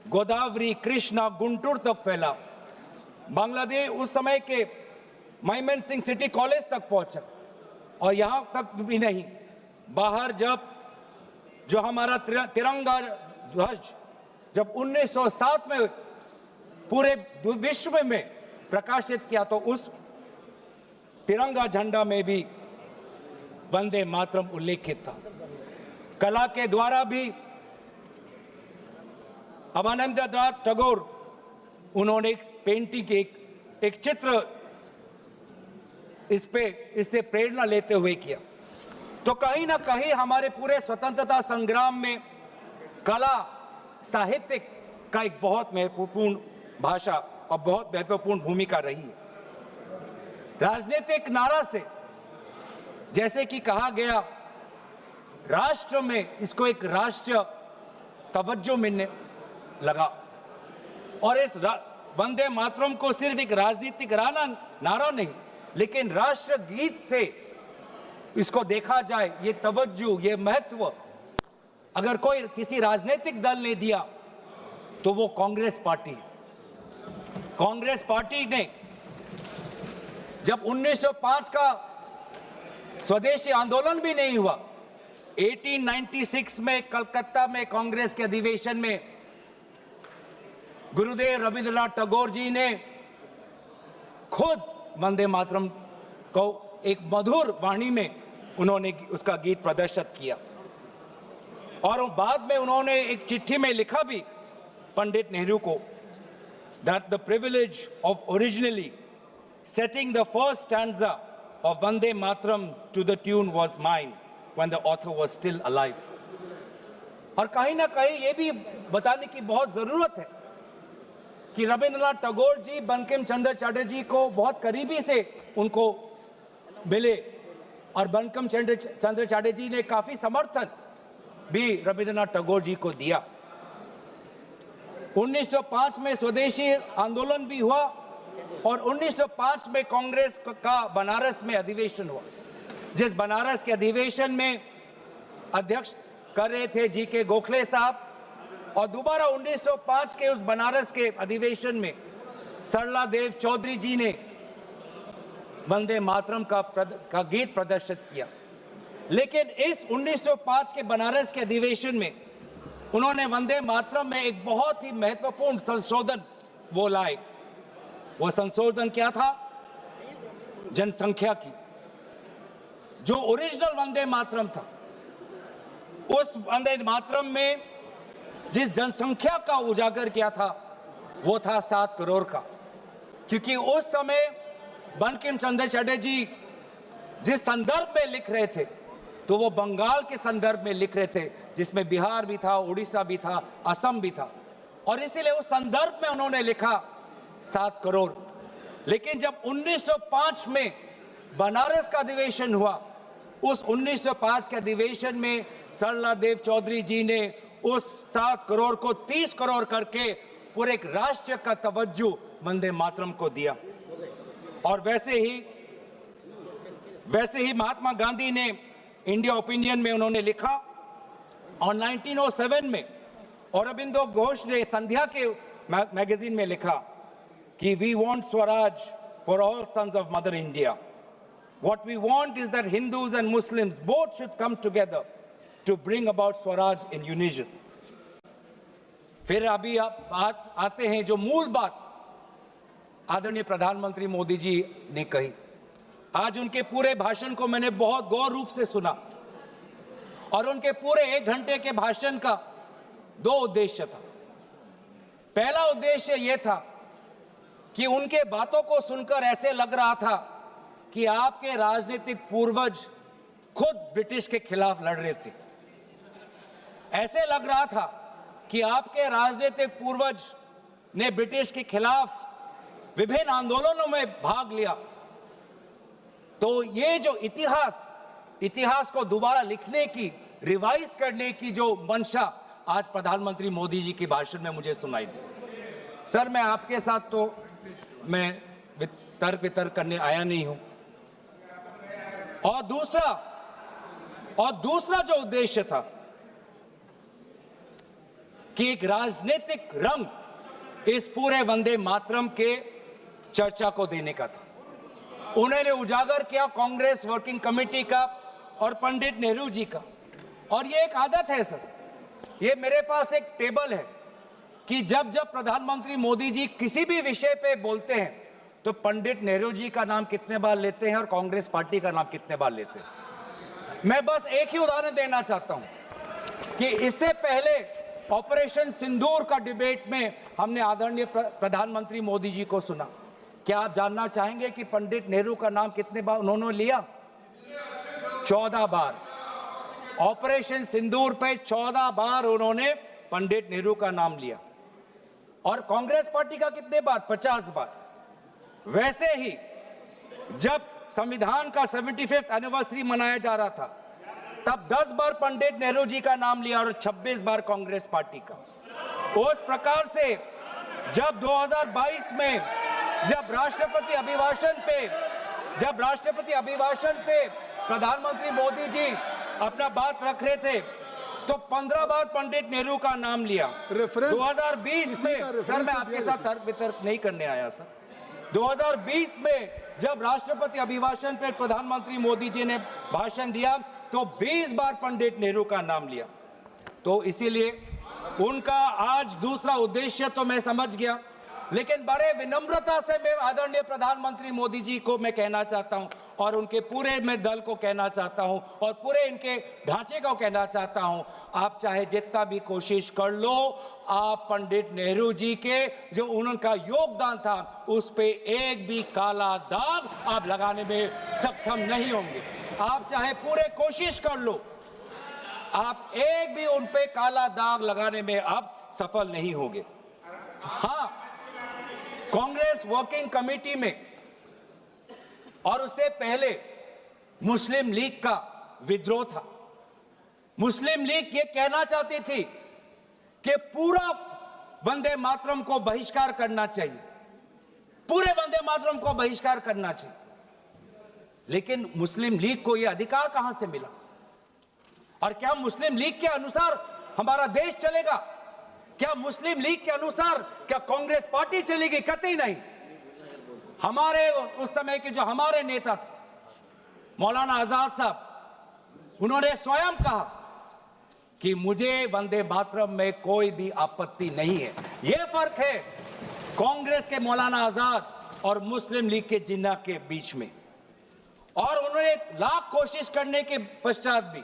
गोदावरी, कृष्णा, गुंटूर तक फैला। बांग्लादेश उस समय के मैमन सिंह सिटी कॉलेज तक पहुंचा। और यहां तक भी नहीं, बाहर जब जो हमारा तिरंगा ध्वज जब 1907 में पूरे विश्व में प्रकाशित किया तो उस तिरंगा झंडा में भी वंदे मातरम उल्लेखित था। कला के द्वारा भी अवनींद्रनाथ टैगोर उन्होंने एक पेंटिंग एक चित्र इससे प्रेरणा लेते हुए किया। तो कहीं ना कहीं हमारे पूरे स्वतंत्रता संग्राम में कला साहित्य का एक बहुत महत्वपूर्ण भाषा और बहुत महत्वपूर्ण भूमिका रही है। राजनीतिक नारा से जैसे कि कहा गया, राष्ट्र में इसको एक राष्ट्रीय तवज्जो मिलने लगा और इस वंदे मातरम को सिर्फ एक राजनीतिक नारा नहीं, लेकिन राष्ट्र गीत से इसको देखा जाए, ये तवज्जो, ये महत्व अगर कोई किसी राजनीतिक दल ने दिया तो वो कांग्रेस पार्टी। कांग्रेस पार्टी ने जब 1905 का स्वदेशी आंदोलन भी नहीं हुआ, 1896 में कलकत्ता में कांग्रेस के अधिवेशन में गुरुदेव रविंद्रनाथ टैगोर जी ने खुद वंदे मातरम को एक मधुर वाणी में उन्होंने उसका गीत प्रदर्शित किया। और बाद में उन्होंने एक चिट्ठी में लिखा भी पंडित नेहरू को, that the privilege of originally setting the first stanza of Vande Mataram to the tune was mine when the author was still alive. और कहीं ना कहीं ये भी बताने की बहुत जरूरत है कि रविंद्रनाथ टैगोर जी बंकिम चंद्र चटर्जी को बहुत करीबी से उनको मिले और बंकिम चंद्र चटर्जी ने काफी समर्थन भी रविंद्रनाथ टैगोर जी को दिया। 1905 में स्वदेशी आंदोलन भी हुआ और 1905 में कांग्रेस का बनारस में अधिवेशन हुआ, जिस बनारस के अधिवेशन में अध्यक्ष कर रहे थे जी.के. गोखले साहब। और दोबारा 1905 के उस बनारस के अधिवेशन में सरला देव चौधरी जी ने वंदे मातरम का गीत प्रदर्शित किया। लेकिन इस 1905 के बनारस के अधिवेशन में उन्होंने वंदे मातरम में एक बहुत ही महत्वपूर्ण संशोधन वो लाए। वो संशोधन क्या था? जनसंख्या की। जो ओरिजिनल वंदे मातरम था, उस वंदे मातरम में जिस जनसंख्या का उजागर किया था वो था 7 करोड़ का। क्योंकि उस समय बंकिम चंद्र चटर्जी जिस संदर्भ में लिख रहे थे तो वो बंगाल के संदर्भ में लिख रहे थे, जिसमें बिहार भी था, उड़ीसा भी था, असम भी था, और इसीलिए उस संदर्भ में उन्होंने लिखा 7 करोड़। लेकिन जब 1905 में बनारस का अधिवेशन हुआ, उस 1905 के अधिवेशन में सरला देव चौधरी जी ने उस 7 करोड़ को 30 करोड़ करके पूरे एक राष्ट्र का तवज्जो वंदे मातरम को दिया। और वैसे ही महात्मा गांधी ने इंडिया ओपिनियन में उन्होंने लिखा, और 1907 में औरबिंदो घोष ने संध्या के मैगजीन में लिखा कि we want swaraj for all sons of mother India. What we want is that Hindus and Muslims both should come together to bring about Swaraj in unison. फिर अभी आप आते हैं जो मूल बात आदरणीय प्रधानमंत्री मोदी जी ने कही। आज उनके पूरे भाषण को मैंने बहुत गौर रूप से सुना और उनके पूरे 1 घंटे के भाषण का 2 उद्देश्य था। पहला उद्देश्य यह था कि उनके बातों को सुनकर ऐसे लग रहा था कि आपके राजनीतिक पूर्वज खुद ब्रिटिश के खिलाफ लड़ रहे थे। ऐसे लग रहा था कि आपके राजनीतिक पूर्वज ने ब्रिटिश के खिलाफ विभिन्न आंदोलनों में भाग लिया। तो ये जो इतिहास को दोबारा लिखने की, रिवाइज करने की जो मंशा आज प्रधानमंत्री मोदी जी के भाषण में मुझे सुनाई दी। सर, मैं आपके साथ तो मैं तर्क वितर्क करने आया नहीं हूं। और दूसरा जो उद्देश्य था कि एक राजनीतिक रंग इस पूरे वंदे मातरम के चर्चा को देने का था। उन्होंने उजागर किया कांग्रेस वर्किंग कमेटी का और पंडित नेहरू जी का। और ये एक आदत है सर, ये मेरे पास एक टेबल है कि जब जब प्रधानमंत्री मोदी जी किसी भी विषय पे बोलते हैं तो पंडित नेहरू जी का नाम कितने बार लेते हैं और कांग्रेस पार्टी का नाम कितने बार लेते हैं। मैं बस एक ही उदाहरण देना चाहता हूं कि इससे पहले ऑपरेशन सिंदूर का डिबेट में हमने आदरणीय प्रधानमंत्री मोदी जी को सुना। क्या आप जानना चाहेंगे कि पंडित नेहरू का नाम कितने बार उन्होंने लिया? 14 बार। ऑपरेशन सिंदूर पे 14 बार उन्होंने पंडित नेहरू का नाम लिया। और कांग्रेस पार्टी का कितने बार? 50 बार। वैसे ही जब संविधान का 75th एनिवर्सरी मनाया जा रहा था तब 10 बार पंडित नेहरू जी का नाम लिया और 26 बार कांग्रेस पार्टी का। उस प्रकार से जब 2022 में जब राष्ट्रपति अभिभाषण पे प्रधानमंत्री मोदी जी अपना बात रख रहे थे तो 15 बार पंडित नेहरू का नाम लिया। 2020 में सर, मैं आपके साथ तर्क वितर्क नहीं करने आया सर। 2020 में जब राष्ट्रपति अभिभाषण पर प्रधानमंत्री मोदी जी ने भाषण दिया तो 20 बार पंडित नेहरू का नाम लिया। तो इसीलिए उनका आज दूसरा उद्देश्य तो मैं समझ गया, लेकिन बड़े विनम्रता से मैं आदरणीय प्रधानमंत्री मोदी जी को मैं कहना चाहता हूं और उनके पूरे मैं दल को कहना चाहता हूं और पूरे इनके ढांचे को कहना चाहता हूं, आप चाहे जितना भी कोशिश कर लो, आप पंडित नेहरू जी के जो उनका योगदान था उस पे एक भी काला दाग आप लगाने में सक्षम नहीं होंगे। आप चाहे पूरे कोशिश कर लो, आप एक भी उन पे काला दाग लगाने में आप सफल नहीं होंगे। हाँ, कांग्रेस वर्किंग कमेटी में और उससे पहले मुस्लिम लीग का विद्रोह था। मुस्लिम लीग ये कहना चाहती थी कि पूरा वंदे मातरम को बहिष्कार करना चाहिए, पूरे वंदे मातरम को बहिष्कार करना चाहिए। लेकिन मुस्लिम लीग को यह अधिकार कहां से मिला? और क्या मुस्लिम लीग के अनुसार हमारा देश चलेगा? क्या मुस्लिम लीग के अनुसार क्या कांग्रेस पार्टी चलेगी? कतई नहीं। हमारे उस समय के जो हमारे नेता थे मौलाना आजाद साहब, उन्होंने स्वयं कहा कि मुझे वंदे मातरम में कोई भी आपत्ति नहीं है। यह फर्क है कांग्रेस के मौलाना आजाद और मुस्लिम लीग के जिन्ना के बीच में। और उन्होंने लाख कोशिश करने के पश्चात भी,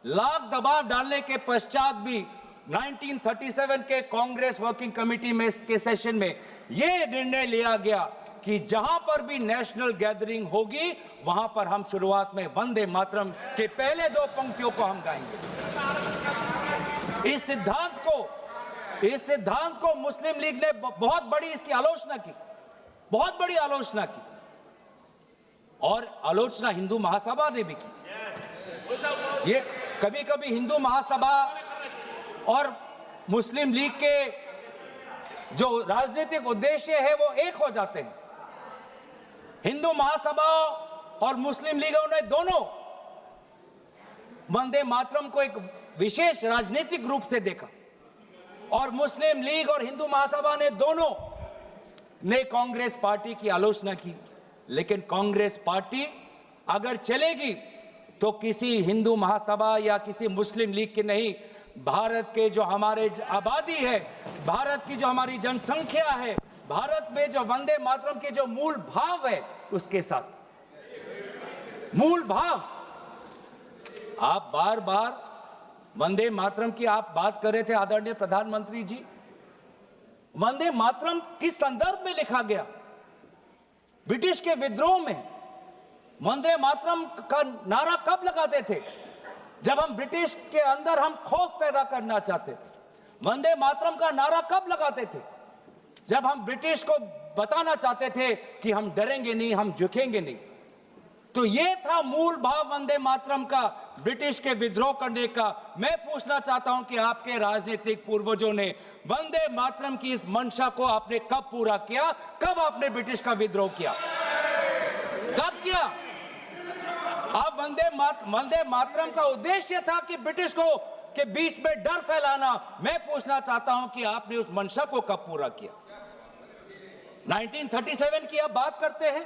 लाख दबाव डालने के पश्चात भी 1937 के कांग्रेस वर्किंग कमेटी में के सेशन में यह निर्णय लिया गया कि जहां पर भी नेशनल गैदरिंग होगी वहां पर हम शुरुआत में वंदे मातरम के पहले 2 पंक्तियों को हम गाएंगे। इस सिद्धांत को मुस्लिम लीग ने बहुत बड़ी इसकी आलोचना की, बहुत बड़ी आलोचना की, और आलोचना हिंदू महासभा ने भी की। ये कभी कभी हिंदू महासभा और मुस्लिम लीग के जो राजनीतिक उद्देश्य है वो एक हो जाते हैं। हिंदू महासभा और मुस्लिम लीगों ने दोनों वंदे मातरम को एक विशेष राजनीतिक रूप से देखा और मुस्लिम लीग और हिंदू महासभा ने दोनों ने कांग्रेस पार्टी की आलोचना की। लेकिन कांग्रेस पार्टी अगर चलेगी तो किसी हिंदू महासभा या किसी मुस्लिम लीग की नहीं, भारत के जो हमारे आबादी है, भारत की जो हमारी जनसंख्या है, भारत में जो वंदे मातरम के जो मूल भाव है उसके साथ मूल भाव। आप बार बार वंदे मातरम की आप बात कर रहे थे आदरणीय प्रधानमंत्री जी। वंदे मातरम किस संदर्भ में लिखा गया? ब्रिटिश के विद्रोह में वंदे मातरम का नारा कब लगाते थे? जब हम ब्रिटिश के अंदर हम खौफ पैदा करना चाहते थे। वंदे मातरम का नारा कब लगाते थे? जब हम ब्रिटिश को बताना चाहते थे कि हम डरेंगे नहीं, हम झुकेंगे नहीं। तो ये था मूल भाव वंदे मातरम का, ब्रिटिश के विद्रोह करने का। मैं पूछना चाहता हूं कि आपके राजनीतिक पूर्वजों ने वंदे मातरम की इस मंशा को आपने कब पूरा किया? कब आपने ब्रिटिश का विद्रोह किया? कब किया? आप वंदे मातरम का उद्देश्य था कि ब्रिटिश को के बीच में डर फैलाना, मैं पूछना चाहता हूं कि आपने उस मंशा को कब पूरा किया? 1937 की आप बात करते हैं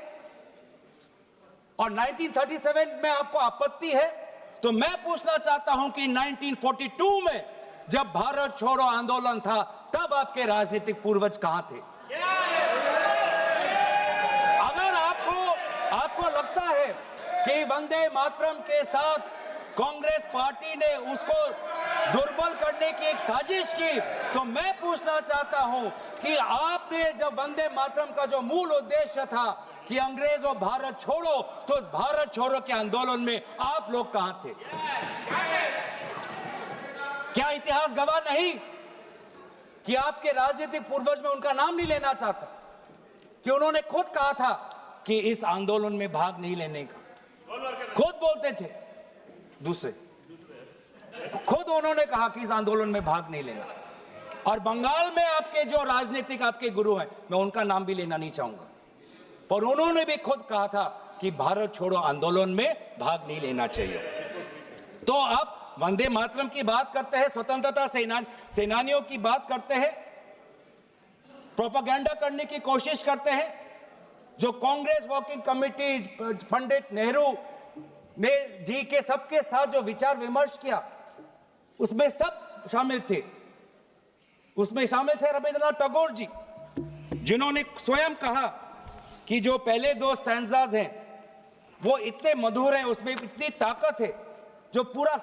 और 1937 में आपको आपत्ति है, तो मैं पूछना चाहता हूं कि 1942 में जब भारत छोड़ो आंदोलन था, तब आपके राजनीतिक पूर्वज कहां थे? अगर आपको लगता है कि वंदे मातरम के साथ कांग्रेस पार्टी ने उसको दुर्बल करने की एक साजिश की, तो मैं पूछना चाहता हूं कि आपने जब वंदे मातरम का जो मूल उद्देश्य था कि अंग्रेजों भारत छोड़ो, तो उस भारत छोड़ो के आंदोलन में आप लोग कहां थे? क्या इतिहास गवाह नहीं कि आपके राजनीतिक पूर्वज में उनका नाम नहीं लेना चाहता, कि उन्होंने खुद कहा था कि इस आंदोलन में भाग नहीं लेने का, खुद बोलते थे, दूसरे खुद उन्होंने कहा कि इस आंदोलन में भाग नहीं लेना। और बंगाल में आपके जो राजनीतिक आपके गुरु हैं, मैं उनका नाम भी लेना नहीं चाहूंगा, पर उन्होंने भी खुद कहा था कि भारत छोड़ो आंदोलन में भाग नहीं लेना चाहिए। तो आप वंदे मातरम की बात करते हैं, स्वतंत्रता सेनानियों की बात करते हैं, प्रोपेगेंडा करने की कोशिश करते हैं। जो कांग्रेस वर्किंग कमेटी पंडित नेहरू ने जी के सबके साथ जो विचार विमर्श किया, उसमें सब शामिल थे। उसमें शामिल थे रविंद्रनाथ टैगोर जी, जिन्होंने स्वयं कहा कि जो पहले दो स्टैंजाज हैं वो इतने मधुर हैं, उसमें इतनी ताकत है जो पूरा